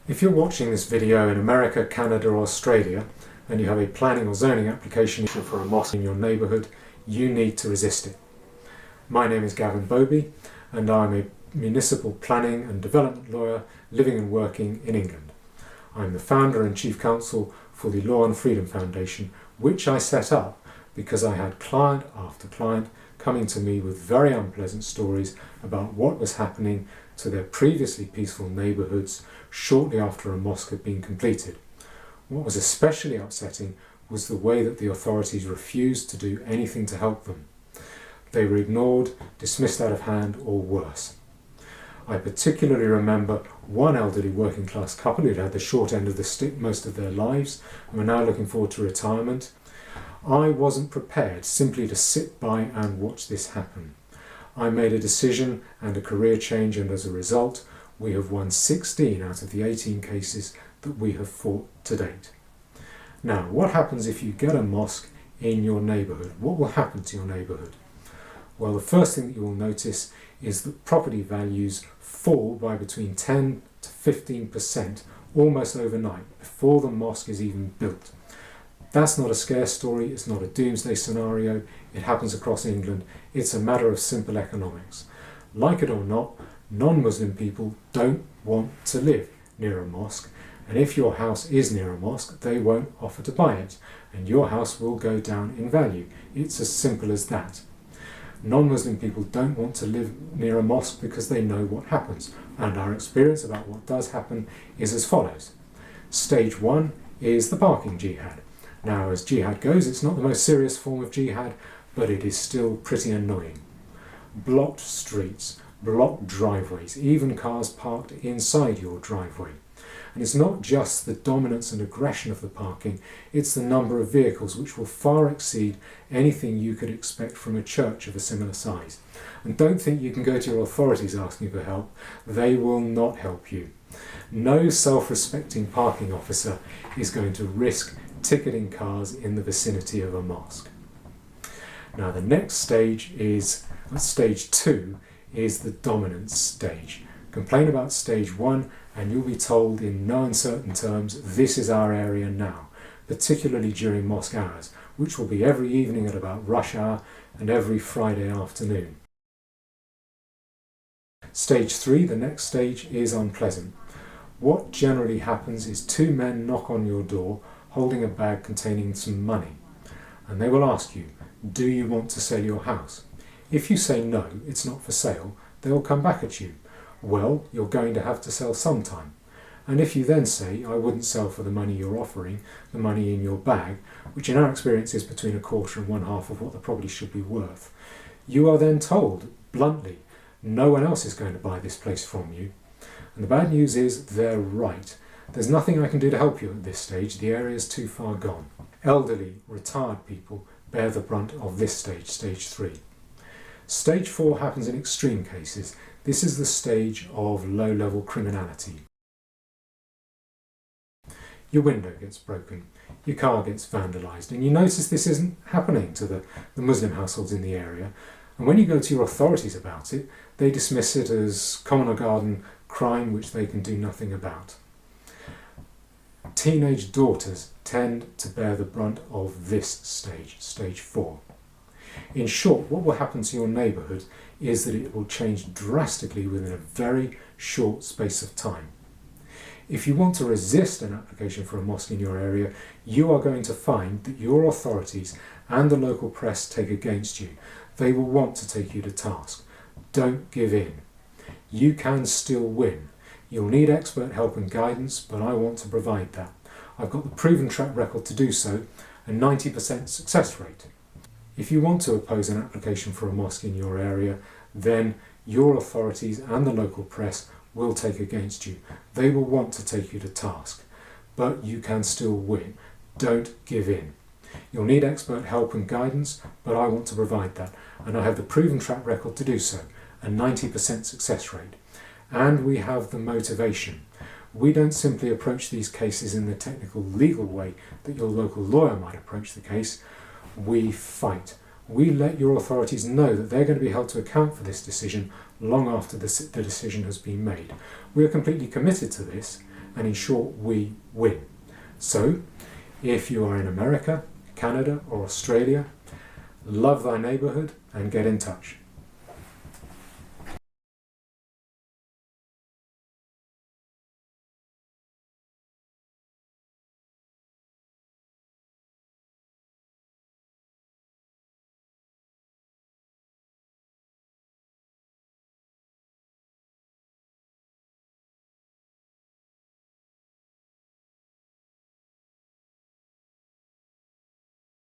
If you're watching this video in America, Canada or Australia and you have a planning or zoning application for a mosque in your neighbourhood, you need to resist it. My name is Gavin Bobey and I'm a municipal planning and development lawyer living and working in England. I'm the founder and chief counsel for the Law and Freedom Foundation, which I set up because I had client after client coming to me with very unpleasant stories about what was happening to their previously peaceful neighbourhoods shortly after a mosque had been completed. What was especially upsetting was the way that the authorities refused to do anything to help them. They were ignored, dismissed out of hand, or worse. I particularly remember one elderly working class couple who'd had the short end of the stick most of their lives and were now looking forward to retirement. I wasn't prepared simply to sit by and watch this happen. I made a decision and a career change, and as a result we have won 16 out of the 18 cases that we have fought to date. Now, what happens if you get a mosque in your neighbourhood? What will happen to your neighbourhood? Well, the first thing that you will notice is that property values fall by between 10 to 15% almost overnight before the mosque is even built. That's not a scare story, it's not a doomsday scenario, it happens across England, it's a matter of simple economics. Like it or not, non-Muslim people don't want to live near a mosque, and if your house is near a mosque, they won't offer to buy it, and your house will go down in value. It's as simple as that. Non-Muslim people don't want to live near a mosque because they know what happens, and our experience about what does happen is as follows. Stage 1 is the parking jihad. Now, as jihad goes, it's not the most serious form of jihad, but it is still pretty annoying. Blocked streets, blocked driveways, even cars parked inside your driveway. And it's not just the dominance and aggression of the parking, it's the number of vehicles which will far exceed anything you could expect from a church of a similar size. And don't think you can go to your authorities asking for help, they will not help you. No self-respecting parking officer is going to risk ticketing cars in the vicinity of a mosque. Now the next stage is, stage 2, is the dominance stage. Complain about stage 1 and you'll be told in no uncertain terms, this is our area now, particularly during mosque hours, which will be every evening at about rush hour and every Friday afternoon. Stage 3, the next stage, is unpleasant. What generally happens is two men knock on your door holding a bag containing some money, and they will ask you, do you want to sell your house? If you say no, it's not for sale, they will come back at you. Well, you're going to have to sell sometime. And if you then say, I wouldn't sell for the money you're offering, the money in your bag, which in our experience is between a quarter and 1/2 of what the property should be worth, you are then told, bluntly, no one else is going to buy this place from you. And the bad news is, they're right. There's nothing I can do to help you at this stage, the area's too far gone. Elderly, retired people bear the brunt of this stage, stage 3. Stage 4 happens in extreme cases. This is the stage of low-level criminality. Your window gets broken, your car gets vandalised, and you notice this isn't happening to the Muslim households in the area. And when you go to your authorities about it, they dismiss it as common or garden crime which they can do nothing about. Teenage daughters tend to bear the brunt of this stage, stage 4. In short, what will happen to your neighbourhood is that it will change drastically within a very short space of time. If you want to resist an application for a mosque in your area, you are going to find that your authorities and the local press take against you. They will want to take you to task. Don't give in. You can still win. You'll need expert help and guidance, but I want to provide that. I've got the proven track record to do so, a 90% success rate. If you want to oppose an application for a mosque in your area, then your authorities and the local press will take against you. They will want to take you to task, but you can still win. Don't give in. You'll need expert help and guidance, but I want to provide that, and I have the proven track record to do so, a 90% success rate. And we have the motivation. We don't simply approach these cases in the technical legal way that your local lawyer might approach the case. We fight. We let your authorities know that they're going to be held to account for this decision long after the decision has been made. We are completely committed to this, and in short, we win. So, if you are in America, Canada or Australia, love thy neighbourhood and get in touch.